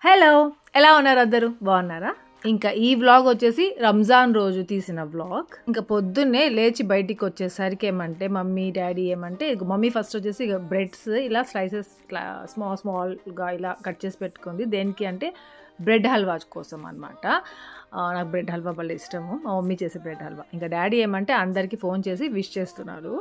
Hello, ఎలా ఉన్నారు అందరూ? బాగున్నారా? ఇంకా ఈ వ్లాగ్ వచ్చేసి రంజాన్ రోజు తీసిన వ్లాగ్. ఇంకా పొద్దున్నే లేచి బయటికి వచ్చేసరికి ఏమంటే మమ్మీ డాడీ ఏమంటే మమ్మీ ఫస్ట్ వచ్చేసి బ్రెడ్స్ ఇలా స్లైసెస్ స్మాల్గా ఇలా కట్ చేసి పెట్టుకుంది. దేనికి అంటే బ్రెడ్ హల్వా కోసం అనమాట. నాకు బ్రెడ్ హల్వా భలే ఇష్టము, మా మమ్మీ చేసే బ్రెడ్ హల్వా. ఇంకా డాడీ ఏమంటే అందరికీ ఫోన్ చేసి విష్ చేస్తున్నారు.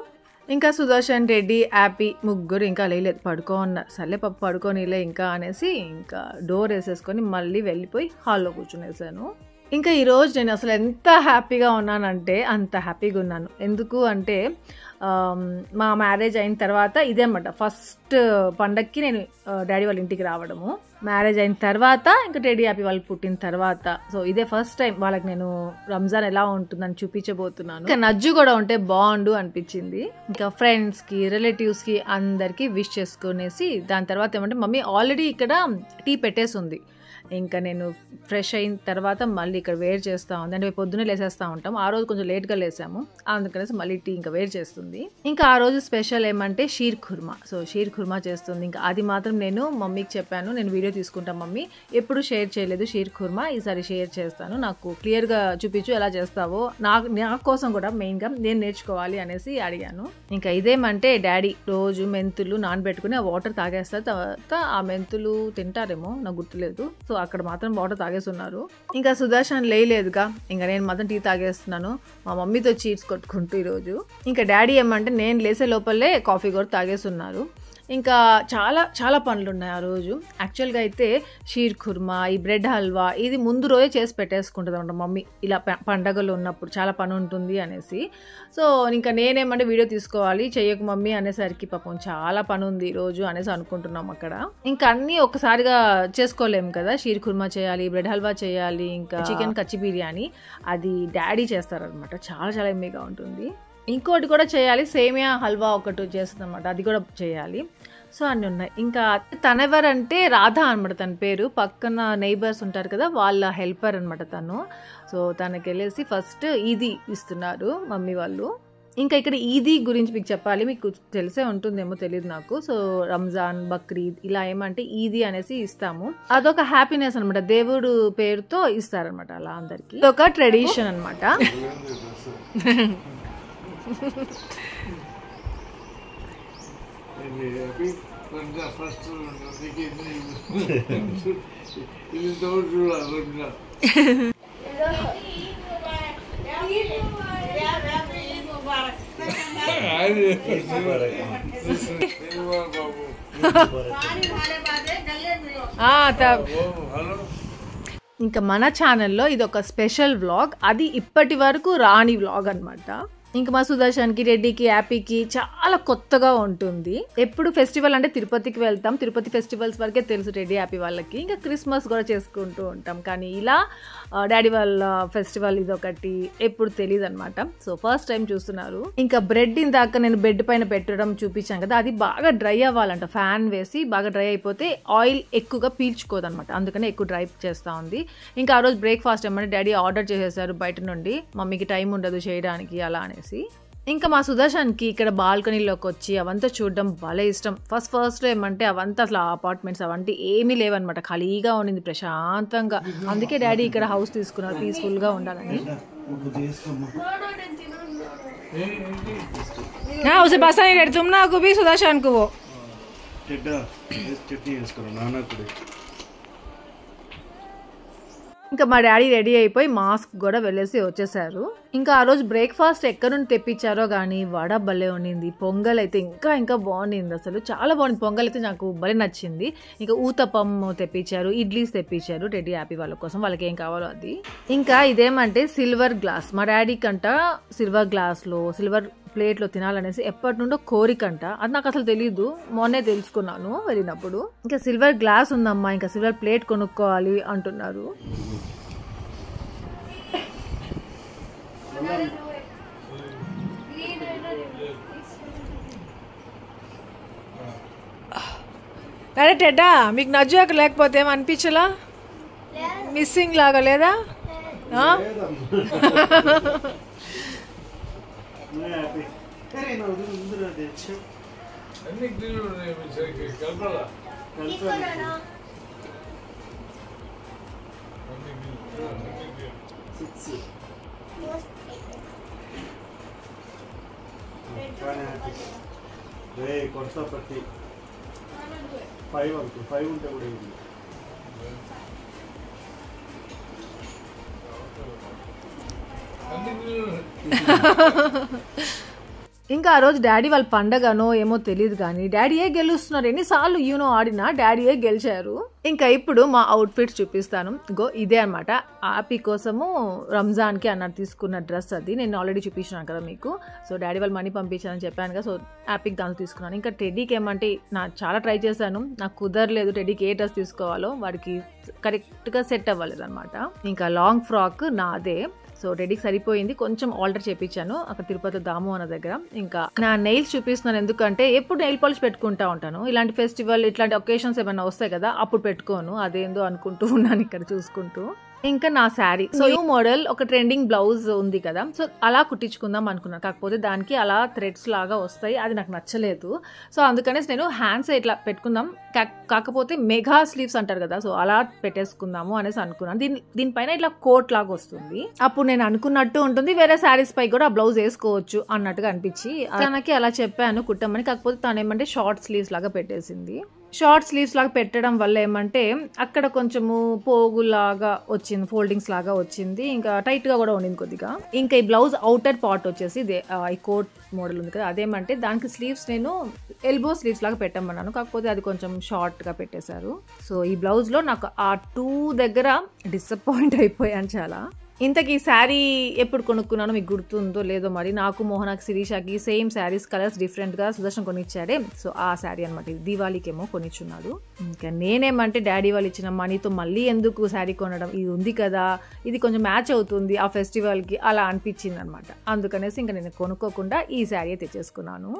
ఇంకా సుదర్శన్ రెడ్డి హ్యాపీ ముగ్గురు ఇంకా లేలేదు, పడుకోన్నారు. సర్లే పప్పు పడుకోనిలే ఇంకా అనేసి ఇంకా డోర్ వేసేసుకొని మళ్ళీ వెళ్ళిపోయి హాల్లో కూర్చునేసాను. ఇంకా ఈరోజు నేను అసలు ఎంత హ్యాపీగా ఉన్నానంటే అంత హ్యాపీగా ఉన్నాను. ఎందుకు అంటే మా మ్యారేజ్ అయిన తర్వాత ఇదే అన్నమాట ఫస్ట్ పండక్కి నేను డాడీ వాళ్ళ ఇంటికి రావడము. మ్యారేజ్ అయిన తర్వాత ఇంకా డాడీ హ్యాపీ వాళ్ళు పుట్టిన తర్వాత, సో ఇదే ఫస్ట్ టైం వాళ్ళకి నేను రంజాన్ ఎలా ఉంటుందని చూపించబోతున్నాను. ఇంకా నజ్జు కూడా ఉంటే బాగుండు అనిపించింది. ఇంకా ఫ్రెండ్స్కి రిలేటివ్స్కి అందరికీ విష్ చేసుకునేసి దాని తర్వాత ఏమంటే మమ్మీ ఆల్రెడీ ఇక్కడ టీ పెట్టేసి ఉంది. ఇంకా నేను ఫ్రెష్ అయిన తర్వాత మళ్ళీ ఇక్కడ వేడి చేస్తూ ఉంది. అంటే పొద్దున్నే లేసేస్తూ ఉంటాం, ఆ రోజు కొంచెం లేట్గా లేసాము, అందుకనేసి మళ్ళీ టీ ఇంకా వేడి చేస్తుంది. ఇంకా ఆ రోజు స్పెషల్ ఏమంటే షీర్ ఖుర్మా. సో షీర్ ఖుర్మా చేస్తుంది. ఇంకా అది మాత్రం నేను మమ్మీకి చెప్పాను, నేను వీడియో తీసుకుంటాను మమ్మీ, ఎప్పుడు షేర్ చేయలేదు షీర్ ఖుర్మా, ఈసారి షేర్ చేస్తాను, నాకు క్లియర్గా చూపించు ఎలా చేస్తావో, నా కోసం కూడా మెయిన్గా నేను నేర్చుకోవాలి అనేసి అడిగాను. ఇంకా ఇదేమంటే డాడీ రోజు మెంతులు నానబెట్టుకుని ఆ వాటర్ తాగేస్తారు, తర్వాత ఆ మెంతులు తింటారేమో నాకు గుర్తులేదు. సో అక్కడ మాత్రం వాటర్ తాగేస్తున్నారు. ఇంకా సుదర్శన్ లేదుగా, ఇంకా నేను మాత్రం టీ తాగేస్తున్నాను, మా మమ్మీతో చీట్స్ కొట్టుకుంటూ ఈరోజు. ఇంకా డాడీ ఏమంటే నేను లేసే లోపలే కాఫీ కూడా తాగేస్తున్నారు. ఇంకా చాలా చాలా పనులు ఉన్నాయి ఆ రోజు. యాక్చువల్గా అయితే షీర్ ఖుర్మా, ఈ బ్రెడ్ హల్వా ఇది ముందు రోజే చేసి పెట్టేసుకుంటుంది అనమాట మమ్మీ, ఇలా పండగలు ఉన్నప్పుడు చాలా పని ఉంటుంది అనేసి. సో ఇంకా నేనేమంటే వీడియో తీసుకోవాలి, చెయ్యకు మమ్మీ అనేసరికి పాపం చాలా పని ఉంది ఈరోజు అనేసి అనుకుంటున్నాం అక్కడ. ఇంకా అన్నీ ఒకసారిగా చేసుకోలేము కదా, షీర్ ఖుర్మా చేయాలి, బ్రెడ్ హల్వా చేయాలి, ఇంకా చికెన్ కచ్చి బిర్యానీ అది డాడీ చేస్తారనమాట, చాలా చాలా ఎమ్మీగా ఉంటుంది. ఇంకోటి కూడా చేయాలి, సేమియా హల్వా ఒకటి చేస్తుంది అనమాట, అది కూడా చేయాలి. సో అన్నీ ఉన్నాయి. ఇంకా తనెవరంటే రాధా అనమాట తన పేరు, పక్కన నైబర్స్ ఉంటారు కదా వాళ్ళ హెల్పర్ అనమాట తను. సో తనకి వెళ్ళేసి ఫస్ట్ ఈదీ ఇస్తున్నారు మమ్మీ వాళ్ళు. ఇంకా ఇక్కడ ఈదీ గురించి మీకు చెప్పాలి, మీకు తెలిసే ఉంటుందేమో తెలియదు నాకు. సో రంజాన్, బక్రీద్ ఇలా ఏమంటే ఈదీ అనేసి ఇస్తాము, అదొక హ్యాపీనెస్ అనమాట, దేవుడు పేరుతో ఇస్తారనమాట అలా అందరికి, ఇదొక ట్రెడిషన్ అనమాట. ఇంకా మన ఛానల్లో ఇది ఒక స్పెషల్ వ్లాగ్, అది ఇప్పటి వరకు రాని వ్లాగ్ అనమాట. ఇంకా మా సుదర్శన్కి, రెడ్డికి, హ్యాపీకి చాలా కొత్తగా ఉంటుంది. ఎప్పుడు ఫెస్టివల్ అంటే తిరుపతికి వెళ్తాం, తిరుపతి ఫెస్టివల్స్ వరకే తెలుసు రెడ్డి హ్యాపీ వాళ్ళకి, ఇంకా క్రిస్మస్ కూడా చేసుకుంటూ ఉంటాం, కానీ ఇలా డాడీ వాళ్ళ ఫెస్టివల్ ఇదొకటి ఎప్పుడు తెలియదు అనమాట. సో ఫస్ట్ టైం చూస్తున్నారు. ఇంకా బ్రెడ్ ఇందాక నేను బెడ్ పైన పెట్టడం చూపించాను కదా, అది బాగా డ్రై అవ్వాలంట, ఫ్యాన్ వేసి బాగా డ్రై అయిపోతే ఆయిల్ ఎక్కువగా పీల్చుకోదనమాట, అందుకనే ఎక్కువ డ్రై చేస్తూ ఉంది. ఇంకా ఆ రోజు బ్రేక్ఫాస్ట్ ఏమంటే డాడీ ఆర్డర్ చేసేసారు బయట నుండి, మమ్మీకి టైం ఉండదు చేయడానికి అలా అనేసి. ఇంకా మా సుదర్శన్కి ఇక్కడ బాల్కనీలోకి వచ్చి అవంతా చూడడం భలే ఇష్టం. ఫస్ట్ ఏమంటే అవంతా అసలు అపార్ట్మెంట్స్ అవంటే ఏమీ లేవన్నమాట, ఖాళీగా ఉండింది ప్రశాంతంగా, అందుకే డాడీ ఇక్కడ హౌస్ తీసుకున్నారు పీస్ఫుల్గా ఉండాలని. उसे बसा नहीं रहती तुम ना को भी सुदर्शन को वो चटनी వేసుకురా నాన్న కూడా. ఇంకా మా డాడీ రెడీ అయిపోయి మాస్క్ కూడా వెళ్ళేసి వచ్చేసారు. ఇంకా ఆ రోజు బ్రేక్ఫాస్ట్ ఎక్కడి నుండి తెప్పించారో కానీ వడ భలే ఉండింది, పొంగల్ అయితే ఇంకా బాగుండింది, అసలు చాలా బాగుంది. పొంగల్ అయితే నాకు భలే నచ్చింది. ఇంకా ఊతప్పం తెప్పించారు, ఇడ్లీస్ తెప్పించారు రెడ్డి హ్యాపీ వాళ్ళ కోసం, వాళ్ళకి ఏం కావాలో అది. ఇంకా ఇదేమంటే సిల్వర్ గ్లాస్, మా డాడీ కంట సిల్వర్ గ్లాస్లో సిల్వర్ ప్లేట్లో తినాలనేసి ఎప్పటి నుండో కోరికంట, అది నాకు అసలు తెలీదు, మొన్నే తెలుసుకున్నాను వెళ్ళినప్పుడు. ఇంకా సిల్వర్ గ్లాస్ ఉందమ్మా, ఇంకా సిల్వర్ ప్లేట్ కొనుక్కోవాలి అంటున్నారు. అరే టెడ్డా, మీకు నజ్జాక లేకపోతే ఏమనిపించలా, మిస్సింగ్ లాగా లేదా? కొడతా ప్రతి 5 వరకు 5 ఉంటే కూడా ఇది ఇంకా ఆ రోజు డాడీ వాళ్ళ పండగనో ఏమో తెలియదు కానీ డాడీయే గెలుస్తున్నారు. ఎన్నిసార్లు యూనో ఆడినా డాడీయే గెలిచారు. ఇంకా ఇప్పుడు మా అవుట్ఫిట్స్ చూపిస్తాను. ఇదే అనమాట ఆపి కోసము రంజాన్కి అన్నట్టు తీసుకున్న డ్రెస్. అది నేను ఆల్రెడీ చూపించాను కదా మీకు. సో డాడీ వాళ్ళు మనీ పంపించానని చెప్పాను కదా. సో యాపీకి దాంట్లో తీసుకున్నాను. ఇంకా టెడ్డీకి ఏమంటే చాలా ట్రై చేశాను, నాకు కుదరలేదు. టెడ్డీకి ఏ డ్రెస్ తీసుకోవాలో వాడికి కరెక్ట్గా సెట్ అవ్వలేదు అనమాట. ఇంకా లాంగ్ ఫ్రాక్ నాదే. సో టెడ్డీకి సరిపోయింది, కొంచెం ఆల్టర్ చేయించాను అక్కడ తిరుపతి దాము అన్న దగ్గర. ఇంకా నా నెయిల్స్ చూపిస్తున్నాను, ఎందుకంటే ఎప్పుడు నెయిల్ పాలిష్ పెట్టుకుంటా ఉంటాను. ఇలాంటి ఫెస్టివల్ ఇట్లాంటి ఒకేషన్స్ ఏమైనా వస్తాయి కదా, అప్పుడు పెట్టుకోను. అదేందో అనుకుంటూ ఉన్నాను ఇక్కడ చూసుకుంటూ. ఇంకా నా శారీ, సో న్యూ మోడల్ ఒక ట్రెండింగ్ బ్లౌజ్ ఉంది కదా, సో అలా కుట్టించుకుందాం అనుకున్నాను. కాకపోతే దానికి అలా థ్రెడ్స్ లాగా వస్తాయి, అది నాకు నచ్చలేదు. సో అందుకనేసి నేను హ్యాండ్స్ ఇట్లా పెట్టుకుందాం, కాకపోతే మెగా స్లీవ్స్ అంటారు కదా, సో అలా పెట్టేసుకుందాము అనేసి అనుకున్నాను. దీనిపైన ఇట్లా కోట్ లాగా వస్తుంది. అప్పుడు నేను అనుకున్నట్టు ఉంటుంది, వేరే శారీస్ పై కూడా ఆ బ్లౌజ్ వేసుకోవచ్చు అన్నట్టుగా అనిపించి తనకి అలా చెప్పాను కుట్టమని. కాకపోతే తను ఏమంటే షార్ట్ స్లీవ్స్ లాగా పెట్టేసింది. షార్ట్ స్లీవ్స్ లాగా పెట్టడం వల్ల ఏమంటే అక్కడ కొంచెము పోగులాగా వచ్చింది, ఫోల్డింగ్స్ లాగా వచ్చింది, ఇంకా టైట్ గా కూడా ఉండింది కొద్దిగా. ఇంకా ఈ బ్లౌజ్ అవుటర్ పార్ట్ వచ్చేసి ఈ కోట్ మోడల్ ఉంది కదా, అదేమంటే దానికి స్లీవ్స్ నేను ఎల్బో స్లీవ్స్ లాగా పెట్టమన్నాను, కాకపోతే అది కొంచెం షార్ట్ గా పెట్టేశారు. సో ఈ బ్లౌజ్ లో నాకు ఆ 2 దగ్గర డిసప్పాయింట్ అయిపోయాను చాలా. ఇంతకీ శారీ ఎప్పుడు కొనుక్కున్నానో మీకు గుర్తుందో లేదో మరి. నాకు మోహనాకి శిరీషాకి సేమ్ శారీస్, కలర్స్ డిఫరెంట్ గా సుదర్శన్ కొనిచ్చాడే. సో ఆ శారీ అనమాట, ఇది దీవాళీకేమో కొనిచ్చున్నాడు. ఇంకా నేనేమంటే డాడీ వాళ్ళు ఇచ్చిన మనీతో మళ్ళీ ఎందుకు శారీ కొనడం, ఇది ఉంది కదా, ఇది కొంచెం మ్యాచ్ అవుతుంది ఆ ఫెస్టివల్ కి, అలా అనిపించింది అనమాట. అందుకనేసి ఇంకా నేను కొనుక్కోకుండా ఈ శారీ తెచ్చేసుకున్నాను.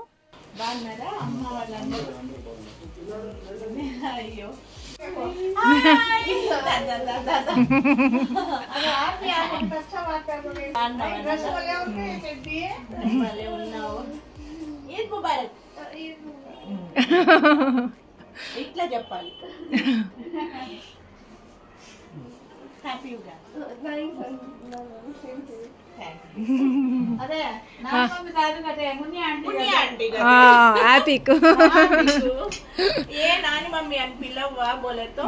ఇట్లా చెప్పాలి. హ్యాపీగా అదే ఏ నాని మమ్మీ అని పిలవ్వా బోలేతో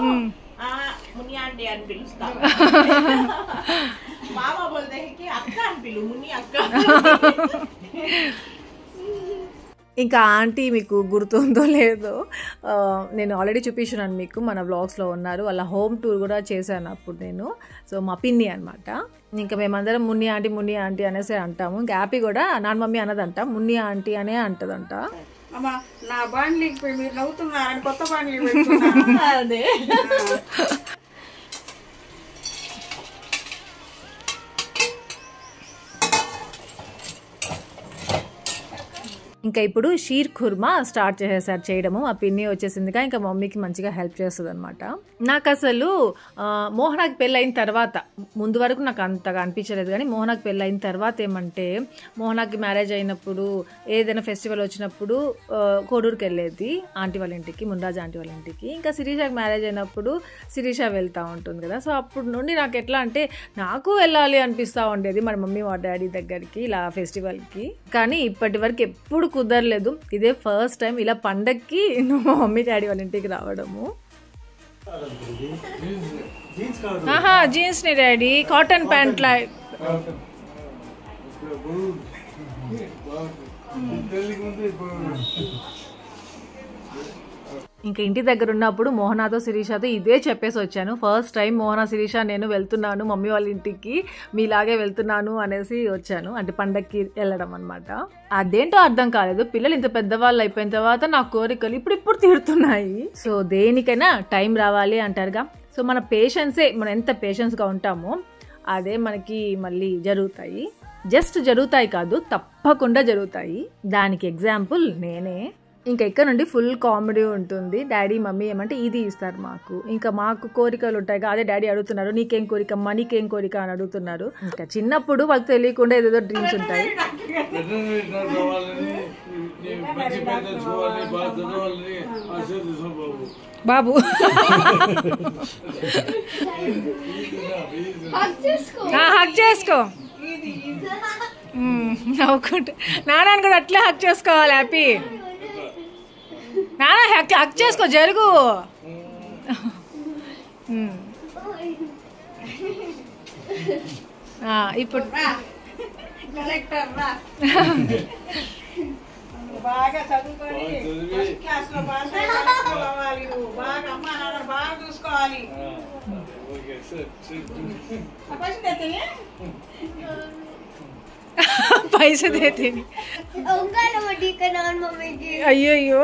ముని ఆంటీ అని పిలుస్తా. మామ బోల్తే అక్క అని పిలు, ముని అక్క. ఇంకా ఆంటీ మీకు గుర్తుందో లేదో, నేను ఆల్రెడీ చూపించాను మీకు, మన వ్లాగ్స్లో ఉన్నారు. వాళ్ళ హోమ్ టూర్ కూడా చేశాను అప్పుడు నేను. సో మా పిన్ని అనమాట. ఇంకా మేమందరం మున్ని ఆంటీ అనేసి అంటాము. ఇంకా హ్యాపీ కూడా నాన్న మమ్మీ అన్నదంట, మున్ని ఆంటీ అనే అంటదంట. అమ్మా నా బాండ్లీకి మీరు నవ్వుతున్నారని కొత్త బాండ్లీ పెట్టుకున్నా. అదే ఇంకా ఇప్పుడు షీర్ ఖుర్మా స్టార్ట్ చేసేసారు చేయడము. మా పిన్ని వచ్చేసిందిగా, ఇంకా మమ్మీకి మంచిగా హెల్ప్ చేస్తుంది అనమాట. నాకు అసలు మోహనాకి పెళ్ళైన తర్వాత, ముందు వరకు నాకు అంతగా అనిపించలేదు, కానీ మోహనాకి పెళ్ళైన తర్వాత ఏమంటే, మోహనాకి మ్యారేజ్ అయినప్పుడు ఏదైనా ఫెస్టివల్ వచ్చినప్పుడు కోడూరుకి వెళ్ళేది ఆంటీ వాళ్ళ ఇంటికి, మున్రాజ్ ఆంటీ వాళ్ళ ఇంటికి. ఇంకా శిరీషాకి మ్యారేజ్ అయినప్పుడు శిరీష వెళ్తూ ఉంటుంది కదా. సో అప్పుడు నుండి నాకు ఎట్లా అంటే నాకు వెళ్ళాలి అనిపిస్తూ ఉండేది మన మమ్మీ మా డాడీ దగ్గరికి ఇలా ఫెస్టివల్కి. కానీ ఇప్పటి వరకు ఎప్పుడు కుదరలేదు. ఇదే ఫస్ట్ టైం ఇలా పండక్కి మా మమ్మీ డాడీ వాళ్ళ ఇంటికి రావడము. జీన్స్ ని డాడీ, కాటన్ ప్యాంట్ లా. ఇంకా ఇంటి దగ్గర ఉన్నప్పుడు మోహనాతో శిరీషాతో ఇదే చెప్పేసి వచ్చాను. ఫస్ట్ టైం మోహన శిరీష నేను వెళ్తున్నాను మమ్మీ వాళ్ళ ఇంటికి, మీలాగే వెళ్తున్నాను అనేసి వచ్చాను. అంటే పండక్కి వెళ్ళడం అనమాట. అదేంటో అర్థం కాలేదు, పిల్లలు ఇంత పెద్దవాళ్ళు అయిపోయిన తర్వాత నా కోరికలు ఇప్పుడు తీరుతున్నాయి. సో దేనికైనా టైం రావాలి అంటారుగా. సో మన పేషెన్సే, మనం ఎంత పేషెన్స్గా ఉంటామో అదే మనకి మళ్ళీ జరుగుతాయి. జస్ట్ జరుగుతాయి కాదు, తప్పకుండా జరుగుతాయి. దానికి ఎగ్జాంపుల్ నేనే. ఇంకా ఇక్కడ నుండి ఫుల్ కామెడీ ఉంటుంది. డాడీ మమ్మీ ఏమంటే ఇది ఇస్తారు మాకు, ఇంకా మాకు కోరికలు ఉంటాయి. అదే డాడీ అడుగుతున్నారు, నీకేం కోరిక అమ్మా, నీకేం కోరిక అని అడుగుతున్నారు. ఇంకా చిన్నప్పుడు వాళ్ళకి తెలియకుండా ఏదేదో డ్రీమ్స్ ఉంటాయి. బాబు హక్ చేసుకో నవ్వుకుంటా నాన్నని కూడా అట్లే హక్ చేసుకోవాలి హ్యాపీ నాన్న హక్ చేసుకో జరుగు ఇప్పుడు బాగా చదువుకొని ఫస్ట్ క్లాస్ లో పాస్ అవ్వాలి నువ్వు బాగా అమ్మ నాన్న బాగా చూసుకోవాలి पैसे देते అయ్యో అయ్యో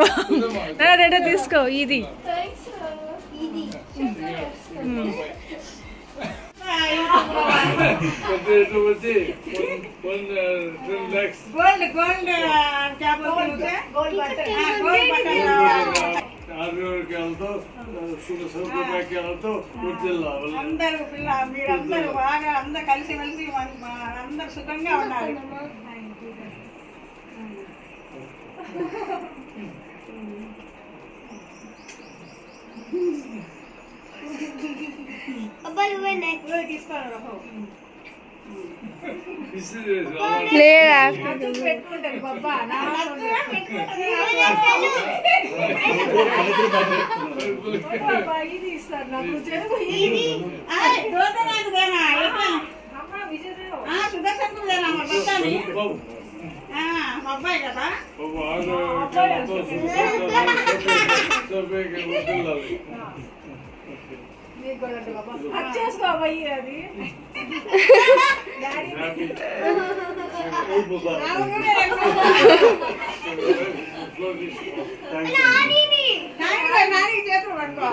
నా రెడీ తీసుకో ఇది गोल्ड गोल्ड क्या बोलते हैं गोल्ड అందరూ పిల్ల మీరందరూ బాగా అందరూ కలిసి మెలిసి అందరూ సుఖంగా ఉండాలి లేదా పెట్టుకుంటారు బాబా ఇది ఇస్తారు నాకు సుదర్శన్ అబ్బాయి కదా చేసుకోబోయి అది నాని చేతులు పట్టుకో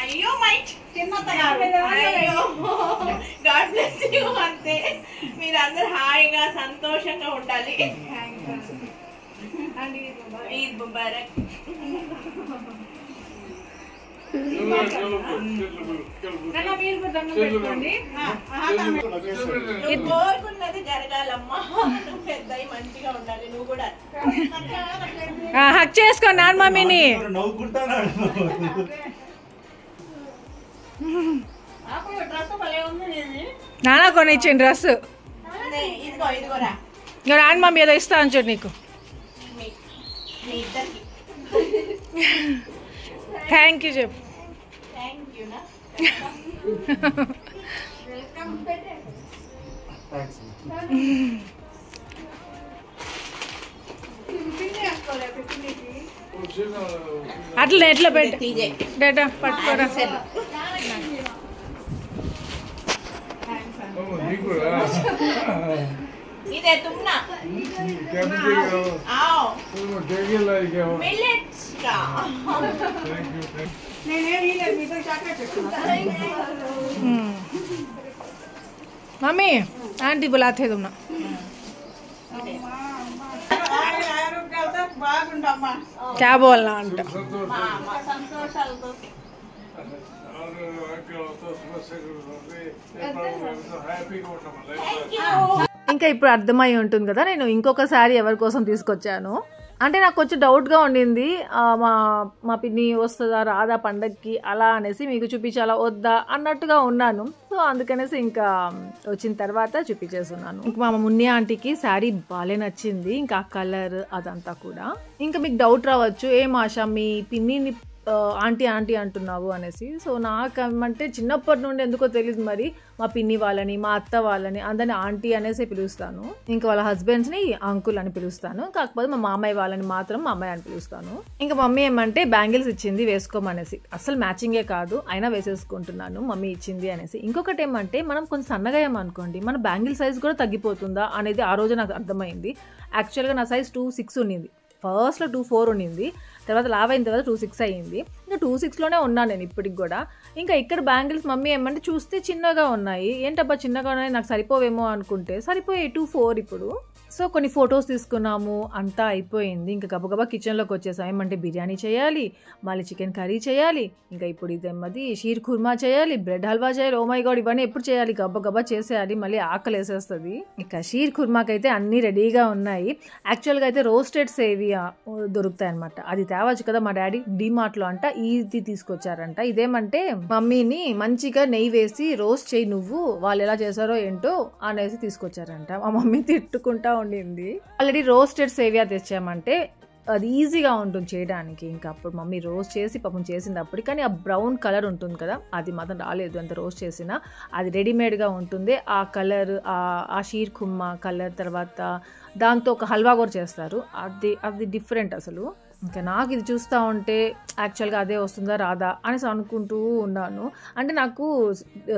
అయ్యో మైట్ అంతే మీరందరూ హాయిగా సంతోషంగా ఉండాలి ఈద్ ముబారక్ కోరుకున్నది జరగాలమ్మా నువ్వు పెద్ద మంచిగా ఉండాలి నువ్వు కూడా హక్ చేసుకో నాన్న మమ్మీని నాన్న కొని ఇచ్చిన డ్రెస్ ఇదిగో ఇదిగోరా ఇంకా నాన్న మమ్మీ ఏదో ఇస్తా అని చూడు నీకు మీ ఇద్దరికి థ్యాంక్ యూ చెప్పు థ్యాంక్ యూ నా అట్లా ఎట్లా పెట్టు డేటా పట్టుకోరా ఇదే తుమ్నా आओ मिलेट्स का नहीं मीठा चाकलेट मम्मी आंटी बुलाते तुम ना బాగుండమ్మా क्या बोलना अंट సంతోషాలతో ఇంకా ఇప్పుడు అర్థమై ఉంటుంది కదా నేను ఇంకొక శారీ ఎవరి కోసం తీసుకొచ్చాను అంటే నాకు కొంచెం డౌట్గా ఉండింది మా పిన్ని వస్తుందా రాదా పండగకి అలా అనేసి మీకు చూపించాలా వద్దా అన్నట్టుగా ఉన్నాను సో అందుకనేసి ఇంకా వచ్చిన తర్వాత చూపించేస్తున్నాను ఇంకా మా మున్ని ఆంటీకి శారీ బాగా నచ్చింది ఇంకా ఆ కలర్ అదంతా కూడా ఇంకా మీకు డౌట్ రావచ్చు ఏం ఆశ మీ పిన్నిని ఆంటీ ఆంటీ అంటున్నావు అనేసి సో నాకేమంటే చిన్నప్పటి నుండి ఎందుకో తెలియదు మరి మా పిన్ని వాళ్ళని మా అత్త వాళ్ళని అందరిని ఆంటీ అనేసి పిలుస్తాను ఇంకా వాళ్ళ హస్బెండ్స్ని అంకుల్ అని పిలుస్తాను కాకపోతే మా మామయ్య వాళ్ళని మాత్రం మా అమ్మాయి అని పిలుస్తాను ఇంకా మమ్మీ ఏమంటే బ్యాంగిల్స్ ఇచ్చింది వేసుకోమనేసి అసలు మ్యాచింగే కాదు అయినా వేసేసుకుంటున్నాను మమ్మీ ఇచ్చింది అనేసి ఇంకొకటి ఏమంటే మనం కొంచెం సన్నగా ఏమనుకోండి మన బ్యాంగిల్ సైజ్ కూడా తగ్గిపోతుందా అనేది ఆ రోజు నాకు అర్థమైంది యాక్చువల్గా నా సైజ్ 2.6 ఉన్నింది ఫస్ట్లో 2.4 ఉన్నింది తర్వాత లావ్ అయిన తర్వాత 2.6 అయ్యింది ఇంకా 2.6లోనే ఉన్నాను నేను ఇప్పటికి కూడా ఇంకా ఇక్కడ బ్యాంగిల్స్ మమ్మీ ఏమంటే చూస్తే చిన్నగా ఉన్నాయి ఏంటబ్బా చిన్నగా ఉన్నాయి నాకు సరిపోవేమో అనుకుంటే సరిపోయాయి 2.4 ఇప్పుడు సో కొన్ని ఫొటోస్ తీసుకున్నాము, అంతా అయిపోయింది. ఇంకా గబగబా కిచెన్లోకి వచ్చేసాం. ఏమంటే బిర్యానీ చేయాలి, మళ్ళీ చికెన్ కర్రీ చేయాలి, ఇంకా ఇప్పుడు ఇదేమది షీర్ కుర్మా చేయాలి, బ్రెడ్ హల్వా చేయాలి. ఓ మై గాడ్, ఇవన్నీ ఎప్పుడు చేయాలి, గబగబా చేసేయాలి, మళ్ళీ ఆకలి వేసేస్తుంది. ఇక షీర్ కుర్మాకి అయితే అన్నీ రెడీగా ఉన్నాయి. యాక్చువల్గా అయితే రోస్టెడ్ సేవియా దొరుకుతాయి అనమాట, అది తేవచ్చు కదా మా డాడీ డిమార్ట్లో అంట, ఇది తీసుకొచ్చారంట. ఇదేమంటే మమ్మీని మంచిగా నెయ్యి వేసి రోస్ట్ చేయి నువ్వు, వాళ్ళు ఎలా చేశారో ఏంటో అనేసి తీసుకొచ్చారంట. మా మమ్మీ తిట్టుకుంటా ఉండింది. ఆల్రెడీ రోస్టెడ్ సేవియా తెచ్చామంటే అది ఈజీగా ఉంటుంది చేయడానికి. ఇంకా అప్పుడు మమ్మీ రోస్ట్ చేసి పాపం చేసింది అప్పుడు, కానీ ఆ బ్రౌన్ కలర్ ఉంటుంది కదా, అది మాత్రం రాలేదు. అంత రోస్ట్ చేసినా అది రెడీమేడ్గా ఉంటుంది. ఆ కలర్, ఆ షీర్ కుర్మా కలర్, తర్వాత దాంతో ఒక హల్వా కూడా చేస్తారు, అది డిఫరెంట్ అసలు. ఇంకా నాకు ఇది చూస్తూ ఉంటే యాక్చువల్గా అదే వస్తుందా రాదా అనేసి అనుకుంటూ ఉన్నాను. అంటే నాకు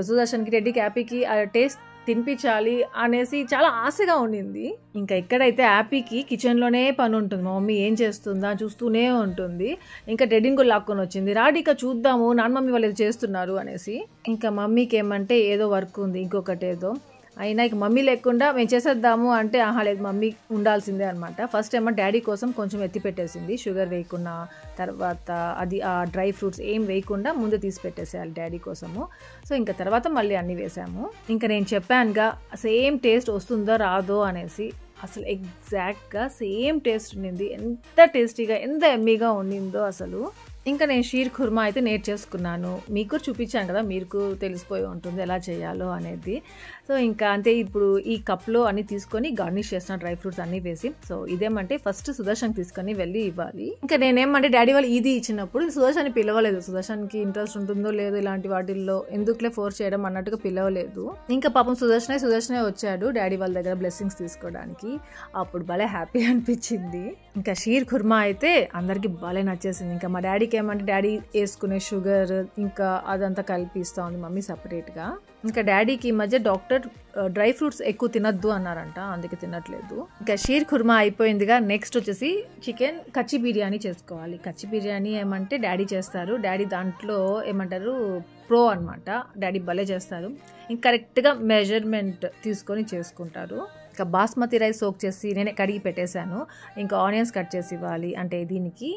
సుదర్శన్కి, రెడ్డికి, హ్యాపీకి ఆ టేస్ట్ తినిపించాలి అనేసి చాలా ఆశగా ఉండింది. ఇంకా ఎక్కడైతే హ్యాపీకి కిచెన్లోనే పని ఉంటుంది, మా మమ్మీ ఏం చేస్తుందా చూస్తూనే ఉంటుంది. ఇంకా రెడ్డింగ్ కూడా లాక్కొని వచ్చింది, రాడి ఇక చూద్దాము నాన్న మమ్మీ వాళ్ళు ఏదో చేస్తున్నారు అనేసి. ఇంకా మమ్మీకి ఏమంటే ఏదో వర్క్ ఉంది ఇంకొకటి ఏదో, అయినా ఇక మమ్మీ లేకుండా మేము చేసేద్దాము అంటే ఆహా లేదు మమ్మీ ఉండాల్సిందే అనమాట. ఫస్ట్ ఏమో డాడీ కోసం కొంచెం ఎత్తి పెట్టేసింది, షుగర్ వేయకుండా, తర్వాత అది ఆ డ్రై ఫ్రూట్స్ ఏం వేయకుండా ముందు తీసి పెట్టేసేయాలి డాడీ కోసము. సో ఇంకా తర్వాత మళ్ళీ అన్నీ వేసాము. ఇంకా నేను చెప్పానుగా సేమ్ టేస్ట్ వస్తుందో రాదో అనేసి, అసలు ఎగ్జాక్ట్గా సేమ్ టేస్ట్ ఉండింది. ఎంత టేస్టీగా, ఎంత ఎమ్మీగా ఉండిందో అసలు. ఇంకా నేను షీర్ కుర్మా అయితే నేర్చేసుకున్నాను, మీకు చూపించాను కదా, మీకు తెలిసిపోయి ఉంటుంది ఎలా చేయాలో అనేది. సో ఇంకా అంతే, ఇప్పుడు ఈ కప్లో అన్నీ తీసుకొని గార్నిష్ చేసిన డ్రై ఫ్రూట్స్ అన్నీ వేసి, సో ఇదేమంటే ఫస్ట్ సుదర్శన్ తీసుకొని వెళ్ళి ఇవ్వాలి. ఇంకా నేనేమంటే డాడీ వాళ్ళు ఇది ఇచ్చినప్పుడు సుదర్శన్ పిలవలేదు, సుదర్శన్కి ఇంట్రెస్ట్ ఉంటుందో లేదో ఇలాంటి వాటిల్లో ఎందుకులే ఫోర్స్ చేయడం అన్నట్టుగా పిలవలేదు. ఇంకా పాపం సుదర్శనే వచ్చాడు డాడీ వాళ్ళ దగ్గర బ్లెస్సింగ్స్ తీసుకోవడానికి, అప్పుడు భలే హ్యాపీ అనిపించింది. ఇంకా షీర్ కుర్మా అయితే అందరికి భలే నచ్చేసింది. ఇంకా మా డాడీకి ఏమంటే డాడీ వేసుకునే షుగర్ ఇంకా అదంతా కలిపిస్తూ ఉంది మమ్మీ సపరేట్గా. ఇంకా డాడీకి ఈ మధ్య డాక్టర్ డ్రై ఫ్రూట్స్ ఎక్కువ తినద్దు అన్నారంట, అందుకే తినట్లేదు. ఇంకా షీర్ కుర్మా అయిపోయిందిగా, నెక్స్ట్ వచ్చేసి చికెన్ కచ్చి బిర్యానీ చేసుకోవాలి. కచ్చి బిర్యానీ ఏమంటే డాడీ చేస్తారు, డాడీ దాంట్లో ఏమంటారు ప్రో అనమాట, డాడీ భలే చేస్తారు. ఇంకా కరెక్ట్గా మెజర్మెంట్ తీసుకొని చేసుకుంటారు. ఇంకా బాస్మతి రైస్ సోక్ చేసి నేనే కడిగి పెట్టేశాను. ఇంకా ఆనియన్స్ కట్ చేసి ఇవ్వాలి, అంటే దీనికి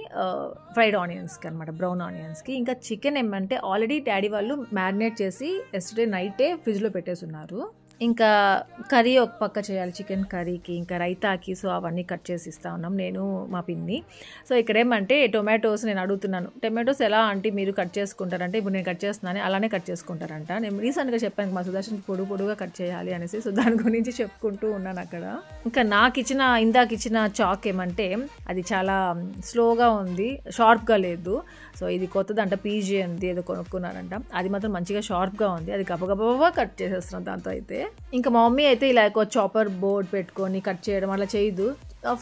ఫ్రైడ్ ఆనియన్స్కి అనమాట, బ్రౌన్ ఆనియన్స్కి. ఇంకా చికెన్ ఏమంటే ఆల్రెడీ డాడీ వాళ్ళు మ్యారినేట్ చేసి ఎస్టర్డే నైటే ఫ్రిడ్జ్లో పెట్టేస్తున్నారు. ఇంకా కర్రీ ఒక పక్క చేయాలి చికెన్ కర్రీకి, ఇంకా రైతాకి, సో అవన్నీ కట్ చేసి ఇస్తా ఉన్నాం నేను మా పిన్ని. సో ఇక్కడ ఏమంటే టొమాటోస్ నేను అడుగుతున్నాను, టొమాటోస్ ఎలా అంటే మీరు కట్ చేసుకుంటారంటే, ఇప్పుడు నేను కట్ చేస్తున్నాను అలానే కట్ చేసుకుంటారంట. నేను రీసెంట్గా చెప్పాను మా సుదర్శన్కి పొడుగా కట్ చేయాలి అనేసి, సో దాని గురించి చెప్పుకుంటూ ఉన్నాను అక్కడ. ఇంకా ఇందాక ఇచ్చిన చాక్ ఏమంటే అది చాలా స్లోగా ఉంది, షార్ప్గా లేదు. సో ఇది కొత్తదంట, పీజీ ఉంది ఏదో కొనుక్కున్నారంట, అది మాత్రం మంచిగా షార్ప్గా ఉంది, అది గబగబా కట్ చేసేస్తున్నాం దాంతో. అయితే ఇంకా మా మమ్మీ అయితే ఇలా ఒక చాపర్ బోర్డ్ పెట్టుకొని కట్ చేయడం అలా చేయదు,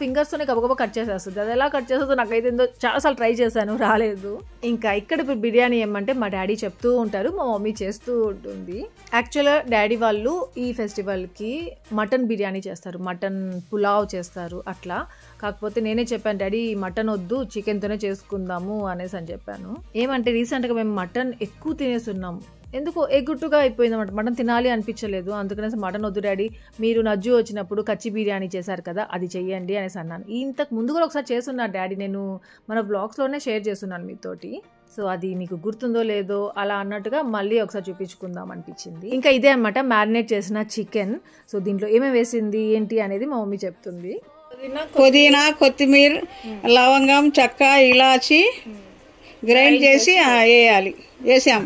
ఫింగర్స్తోనే గబగబా కట్ చేసేస్తుంది. అది ఎలా కట్ చేస్తుందో నాకైతే ఏందో చాలాసార్లు ట్రై చేశాను, రాలేదు. ఇంకా ఇక్కడ ఇప్పుడు బిర్యానీ ఏమంటే మా డాడీ చెప్తూ ఉంటారు, మా మమ్మీ చేస్తూ ఉంటుంది. యాక్చువల్గా డాడీ వాళ్ళు ఈ ఫెస్టివల్కి మటన్ బిర్యానీ చేస్తారు, మటన్ పులావ్ చేస్తారు అట్లా. కాకపోతే నేనే చెప్పాను డాడీ మటన్ వద్దు చికెన్తోనే చేసుకుందాము అనేసి అని చెప్పాను. ఏమంటే రీసెంట్గా మేము మటన్ ఎక్కువ తినేస్తున్నాము, ఎందుకో ఎగుట్టుగా అయిపోయింది అనమాట, మటన్ తినాలి అనిపించలేదు. అందుకనేసి మటన్ వద్దు డాడీ, మీరు నజ్జు వచ్చినప్పుడు కచ్చి బిర్యానీ చేశారు కదా అది చెయ్యండి అనేసి అన్నాను. ఇంతకు ముందు కూడా ఒకసారి చేస్తున్నాను డాడీ, నేను మన బ్లాగ్స్లోనే షేర్ చేస్తున్నాను మీతోటి. సో అది మీకు గుర్తుందో లేదో అలా అన్నట్టుగా మళ్ళీ ఒకసారి చూపించుకుందాం అనిపించింది. ఇంకా ఇదే అనమాట మ్యారినేట్ చేసిన చికెన్. సో దీంట్లో ఏమేమి వేసింది ఏంటి అనేది మా మమ్మీ చెప్తుంది. పుదీనా, కొత్తిమీర, లవంగం, చెక్క, ఇలాచి గ్రైండ్ చేసి వేయాలి, వేసాం.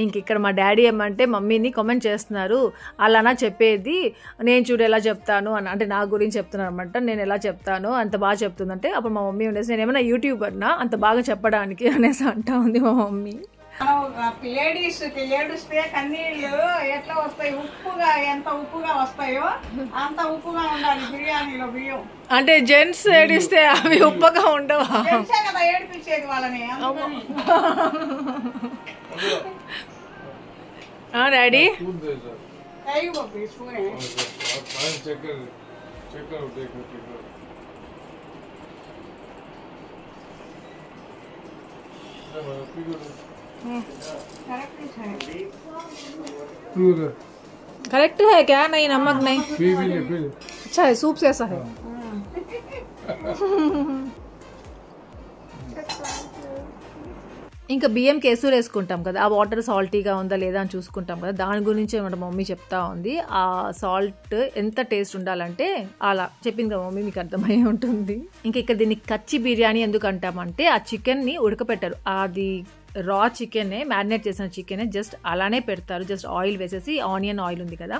ఇంక ఇక్కడ మా డాడీ ఏమంటే మమ్మీని కామెంట్ చేస్తున్నారు, అలానా చెప్పేది, నేను చూడు ఎలా చెప్తాను అని, అంటే నా గురించి చెప్తున్నాను అనమాట, నేను ఎలా చెప్తాను అంత బాగా చెప్తుందంటే. అప్పుడు మా మమ్మీ ఉండేసి నేను ఏమైనా యూట్యూబర్నా అంత బాగా చెప్పడానికి అనేసి అంటా ఉంది మా మమ్మీ. లేడీస్కే కన్నీళ్ళు ఎట్లా వస్తాయి, ఎంత ఉప్పుగా వస్తాయో అంత ఉప్పుగా ఉండాలి బిర్యానీలో బియ్యం. అంటే జెంట్స్ ఏడిస్తే అవి ఉప్పగా ఉండవా? కదా ఏడిపించేది వాళ్ళని. డాడీ करेक्ट है क्या? नहीं नमक नहीं। अच्छा है, सूप से ऐसा है। ఇంకా బియ్యం కేసూరు వేసుకుంటాం కదా, ఆ వాటర్ సాల్టీగా ఉందా లేదా అని చూసుకుంటాం కదా, దాని గురించి మన మమ్మీ చెప్తా ఉంది. ఆ సాల్ట్ ఎంత టేస్ట్ ఉండాలంటే అలా చెప్పింది కదా మమ్మీ, మీకు అర్థమై ఉంటుంది. ఇంకా ఇక్కడ దీన్ని కచ్చి బిర్యానీ ఎందుకు అంటామంటే ఆ చికెన్ని ఉడకపెట్టారు, అది రా చికెనే, మ్యారినేట్ చేసిన చికెనే జస్ట్ అలానే పెడతారు. జస్ట్ ఆయిల్ వేసేసి, ఆనియన్ ఆయిల్ ఉంది కదా,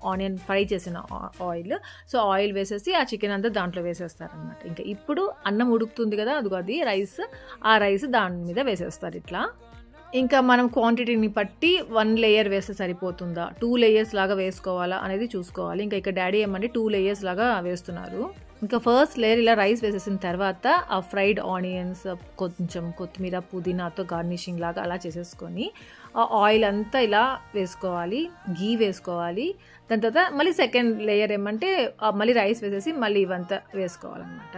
ఆనియన్ ఫ్రై చేసిన ఆయిల్, సో ఆయిల్ వేసేసి ఆ చికెన్ అంతా దాంట్లో వేసేస్తారనమాట. ఇంకా ఇప్పుడు అన్నం ఉడుకుతుంది కదా, అది రైస్, ఆ రైస్ దాని మీద వేసేస్తారు ఇట్లా. ఇంకా మనం క్వాంటిటీని బట్టి 1 లేయర్ వేస్తే సరిపోతుందా, 2 లేయర్స్ లాగా వేసుకోవాలా అనేది చూసుకోవాలి. ఇంకా ఇక్కడ డాడీ ఏమంటే 2 లేయర్స్ లాగా వేస్తున్నారు. ఇంకా ఫస్ట్ లేయర్ ఇలా రైస్ వేసేసిన తర్వాత ఆ ఫ్రైడ్ ఆనియన్స్, కొంచెం కొత్తిమీర, పుదీనాతో గార్నిషింగ్ లాగా అలా చేసేసుకొని ఆ ఆయిల్ అంతా ఇలా వేసుకోవాలి, గీ వేసుకోవాలి. దాని తర్వాత మళ్ళీ సెకండ్ లేయర్ ఏమంటే మళ్ళీ రైస్ వేసేసి మళ్ళీ ఇవంతా వేసుకోవాలన్నమాట.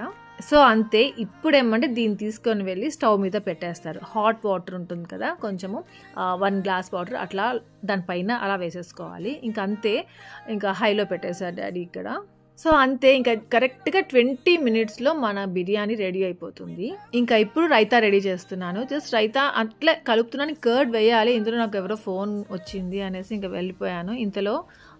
సో అంతే. ఇప్పుడు ఏమంటే దీన్ని తీసుకొని వెళ్ళి స్టవ్ మీద పెట్టేస్తారు. హాట్ వాటర్ ఉంటుంది కదా, కొంచెము 1 గ్లాస్ వాటర్ అట్లా దానిపైన అలా వేసేసుకోవాలి. ఇంకా అంతే, ఇంకా హైలో పెట్టేశారు డాడీ ఇక్కడ. సో అంతే, ఇంకా కరెక్ట్గా 20 మినిట్స్లో మన బిర్యానీ రెడీ అయిపోతుంది. ఇంకా ఇప్పుడు రైతా రెడీ చేస్తున్నాను. జస్ట్ రైతా అట్లా కలుపుతున్నాను, కర్డ్ వేయాలి. ఇందులో నాకు ఎవరో ఫోన్ వచ్చింది అనేసి ఇంకా వెళ్ళిపోయాను. ఇంతలో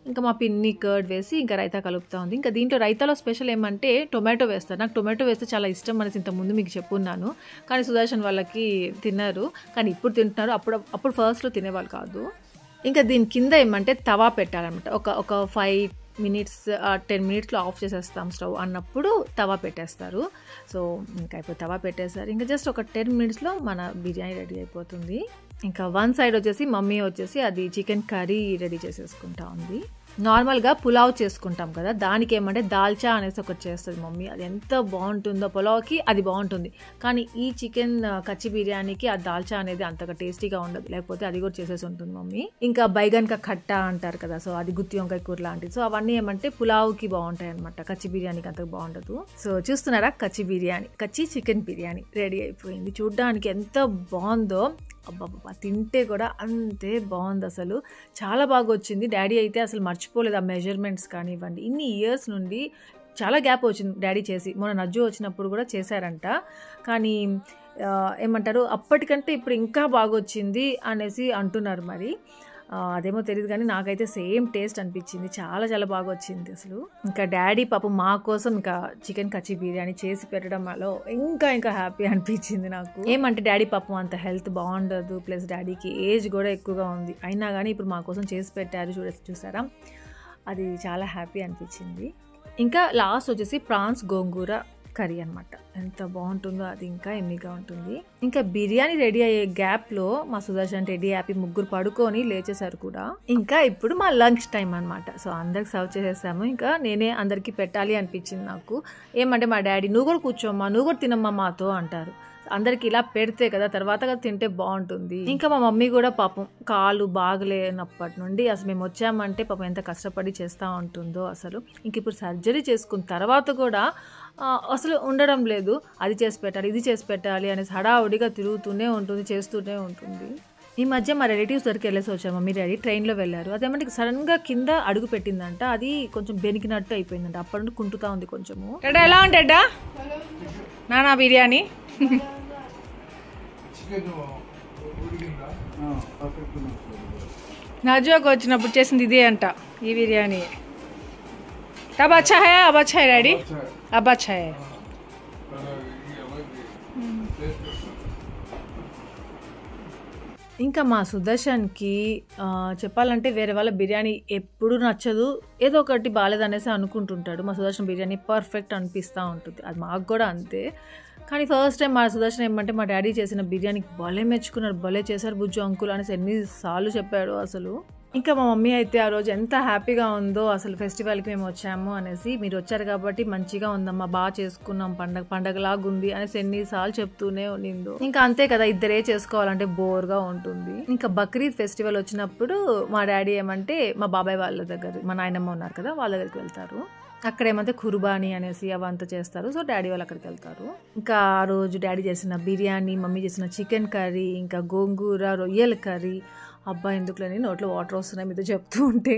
ఇంకా మా పిన్ని కర్డ్ వేసి ఇంకా రైతా కలుపుతా ఉంది. ఇంకా దీంట్లో రైతాలో స్పెషల్ ఏమంటే టొమాటో వేస్తారు. నాకు టొమాటో వేస్తే చాలా ఇష్టం అనేసి ఇంతకుముందు మీకు చెప్పున్నాను, కానీ సుదర్శన్ వాళ్ళకి తిన్నారు, కానీ ఇప్పుడు తింటున్నారు. అప్పుడు ఫస్ట్లో తినేవాళ్ళు కాదు. ఇంకా దీని కింద ఏమంటే తవా పెట్టాలన్నమాట. ఒక 5 మినిట్స్ 10 మినిట్స్లో ఆఫ్ చేసేస్తాం స్టవ్ అన్నప్పుడు తవా పెట్టేస్తారు. సో ఇంకా ఇప్పుడు తవా పెట్టేస్తారు. ఇంకా జస్ట్ ఒక 10 మినిట్స్లో మన బిర్యానీ రెడీ అయిపోతుంది. ఇంకా 1 సైడ్ వచ్చేసి మమ్మీ వచ్చేసి అది చికెన్ కర్రీ రెడీ చేసేసుకుంటా ఉంది. నార్మల్గా పులావ్ చేసుకుంటాం కదా, దానికి ఏమంటే దాల్చా అనేసి ఒకటి చేస్తుంది మమ్మీ. అది ఎంత బాగుంటుందో, పులావ్కి అది బాగుంటుంది, కానీ ఈ చికెన్ కచ్చి బిర్యానీకి ఆ దాల్చా అనేది అంతగా టేస్టీగా ఉండదు, లేకపోతే అది కూడా చేసేసి ఉంటుంది మమ్మీ. ఇంకా బైగన్క కట్ట అంటారు కదా, సో అది గుత్తి వంకాయ కూర లాంటిది. సో అవన్నీ ఏమంటే పులావ్కి బాగుంటాయి అనమాట, కచ్చి బిర్యానీకి అంతగా బాగుండదు. సో చూస్తున్నారా, కచ్చి బిర్యానీ, కచ్చి చికెన్ బిర్యానీ రెడీ అయిపోయింది. చూడ్డానికి ఎంత బాగుందో, అబ్బాబ్బా తింటే కూడా అంతే బాగుంది, అసలు చాలా బాగా వచ్చింది. డాడీ అయితే అసలు మర్చిపోలేదు ఆ మెజర్మెంట్స్ కానివ్వండి. ఇన్ని ఇయర్స్ నుండి చాలా గ్యాప్ వచ్చింది డాడీ చేసి. మొన్న నజ్జు వచ్చినప్పుడు కూడా చేశారంట, కానీ ఏమంటారు అప్పటికంటే ఇప్పుడు ఇంకా బాగా వచ్చింది అనేసి అంటున్నారు. మరి అదేమో తెలియదు, కానీ నాకైతే సేమ్ టేస్ట్ అనిపించింది, చాలా చాలా బాగా వచ్చింది అసలు. ఇంకా డాడీ పాపం మా కోసం ఇంకా చికెన్ కచ్చి బిర్యానీ చేసి పెట్టడంలో ఇంకా హ్యాపీ అనిపించింది నాకు. ఏమంటే డాడీ పాపం అంత హెల్త్ బాగుండదు, ప్లస్ డాడీకి ఏజ్ కూడా ఎక్కువగా ఉంది, అయినా కానీ ఇప్పుడు మా కోసం చేసి పెట్టారు. చూసారా, అది చాలా హ్యాపీ అనిపించింది. ఇంకా లాస్ట్ వచ్చేసి ప్రాన్స్ గోంగూర కర్రీ అనమాట, ఎంత బాగుంటుందో, అది ఇంకా ఎమ్మిగా ఉంటుంది. ఇంకా బిర్యానీ రెడీ అయ్యే గ్యాప్లో మా సుదర్శన్ రెడీ హ్యాపీ ముగ్గురు పడుకొని లేచేశారు కూడా. ఇంకా ఇప్పుడు మా లంచ్ టైం అనమాట. సో అందరికి సర్వ్ చేసేసాము. ఇంకా నేనే అందరికీ పెట్టాలి అనిపించింది నాకు. ఏమంటే మా డాడీ నువ్వు కూడా కూర్చోమ్మా, నువ్వు కూడా తినమ్మా మాతో అంటారు. అందరికి ఇలా పెడితే కదా తర్వాత తింటే బాగుంటుంది. ఇంకా మా మమ్మీ కూడా పాపం కాలు బాగలేనప్పటి నుండి అసలు మేము వచ్చామంటే పాపం ఎంత కష్టపడి చేస్తూ ఉంటుందో అసలు. ఇంక ఇప్పుడు సర్జరీ చేసుకున్న తర్వాత కూడా అసలు ఉండడం లేదు, అది చేసి పెట్టాలి ఇది చేసి పెట్టాలి అనేసి హడావుడిగా తిరుగుతూనే ఉంటుంది, చేస్తూనే ఉంటుంది. ఈ మధ్య మా రిలేటివ్స్ దగ్గరికి వెళ్ళేసి వచ్చాము. మమ్మీ డాడీ ట్రైన్లో వెళ్ళారు. అదేమంటే సడన్గా కింద అడుగు పెట్టిందంట, అది కొంచెం బెనికినట్టు అయిపోయిందంట, అప్పటి నుండి కుంటుతా ఉంది కొంచెము. ఎలా ఉంటాడా నానా బిర్యానీ? నజోకి వచ్చినప్పుడు చేసింది ఇదే అంట, ఈ బిర్యానీ. अब अच्छा है, अब अच्छा है डैडी, अब अच्छा है. ఇంకా మా సుదర్శన్కి చెప్పాలంటే వేరే వాళ్ళ బిర్యానీ ఎప్పుడు నచ్చదు, ఏదో ఒకటి బాగాలేదనేసి అనుకుంటుంటాడు. మా సుదర్శన్ బిర్యానీ పర్ఫెక్ట్ అనిపిస్తూ ఉంటుంది, అది మాకు కూడా అంతే. కానీ ఫస్ట్ టైం మా సుదర్శన్ ఏమంటే మా డాడీ చేసిన బిర్యానీకి భలే మెచ్చుకున్నారు, భలే చేశారు బుజ్జు అంకుల్ అనేసి ఎన్నిసార్లు చెప్పాడు అసలు. ఇంకా మా మమ్మీ అయితే ఆ రోజు ఎంత హ్యాపీగా ఉందో అసలు, ఫెస్టివల్కి మేము వచ్చాము అనేసి, మీరు వచ్చారు కాబట్టి మంచిగా ఉందమ్మా, బాగా చేసుకున్నాం, పండగలాగా ఉంది అనేసి ఎన్నిసార్లు చెప్తూనే ఉండిందో. ఇంకా అంతే కదా, ఇద్దరే చేసుకోవాలంటే బోర్గా ఉంటుంది. ఇంకా బక్రీద్ ఫెస్టివల్ వచ్చినప్పుడు మా డాడీ ఏమంటే మా బాబాయ్ వాళ్ళ దగ్గర, మా నాయనమ్మ ఉన్నారు కదా వాళ్ళ దగ్గరికి వెళ్తారు. అక్కడ ఏమంటే కుర్బానీ అనేసి అవంతా చేస్తారు, సో డాడీ వాళ్ళు అక్కడికి వెళ్తారు. ఇంకా ఆ రోజు డాడీ చేసిన బిర్యానీ, మమ్మీ చేసిన చికెన్ కర్రీ, ఇంకా గోంగూర రొయ్యల కర్రీ, అబ్బా ఎందుకులని నోట్లో వాటర్ వస్తున్నాయి మీతో చెప్తూ ఉంటే.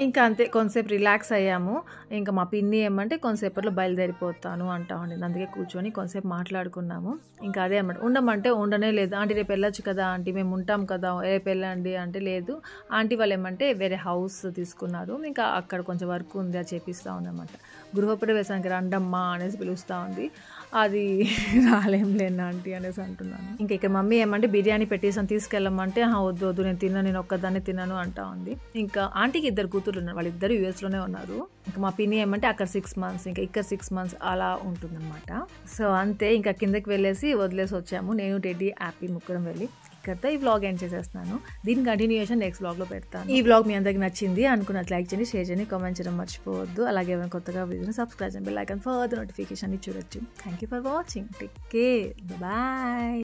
ఇంకా అంతే కొంతసేపు రిలాక్స్ అయ్యాము. ఇంకా మా పిన్ని ఏమంటే కొంతసేపట్లో బయలుదేరిపోతాను అంటా ఉండింది. అందుకే కూర్చొని కొంతసేపు మాట్లాడుకున్నాము. ఇంకా అదే అన్నమాట, ఉండమంటే ఉండనే లేదు. ఆంటీ రేపు వెళ్ళొచ్చు కదా ఆంటీ, మేము ఉంటాం కదా రేపు వెళ్ళండి అంటే లేదు. ఆంటీ వాళ్ళు ఏమంటే వేరే హౌస్ తీసుకున్నారు, ఇంకా అక్కడ కొంచెం వర్క్ ఉంది అది చేపిస్తూ ఉందన్నమాట. గృహప్రవేశానికి రండమ్మా అనేసి పిలుస్తూ ఉంది. అది రాలేంలేనా ఆంటీ అనేసి అంటున్నాను. ఇంకా ఇక్కడ మమ్మీ ఏమంటే బిర్యానీ పెట్టేసాను తీసుకెళ్ళమంటే వద్దు వద్దు నేను తిన్నాను, నేను ఒక్కదాన్ని తిన్నాను అంటా ఉంది. ఇంకా ఆంటీకి 2 కూతుర్లు ఉన్నారు, వాళ్ళిద్దరు యూఎస్లోనే ఉన్నారు. ఇంకా మా పిన్ని ఏమంటే అక్కడ 6 months ఇంకా ఇక్కడ 6 months అలా ఉంటుందన్నమాట. సో అంతే, ఇంకా కిందకి వెళ్ళేసి వదిలేసి వచ్చాము. నేను టెడ్డీ యాపీ ముగ్గురం వెళ్ళి ఇక్కడితో ఈ వ్లాగ్ ఎండ్ చేసేస్తున్నాను. దీని కంటిన్యూషన్ నెక్స్ట్ వ్లాగ్లో పెడతాను. ఈ వ్లాగ్ మీ అందరికి నచ్చింది అనుకున్నట్లు లైక్ చేయండి, షేర్ చేయండి, కామెంట్ చేయడం మర్చిపోవద్దు. అలాగే ఏమైనా కొత్తగా వీడియోని సబ్స్క్రైబ్ చేయండి, బెల్ ఐకాన్ ఫర్ నోటిఫికేషన్ చూడొచ్చు. Thank you for watching. Take care, bye.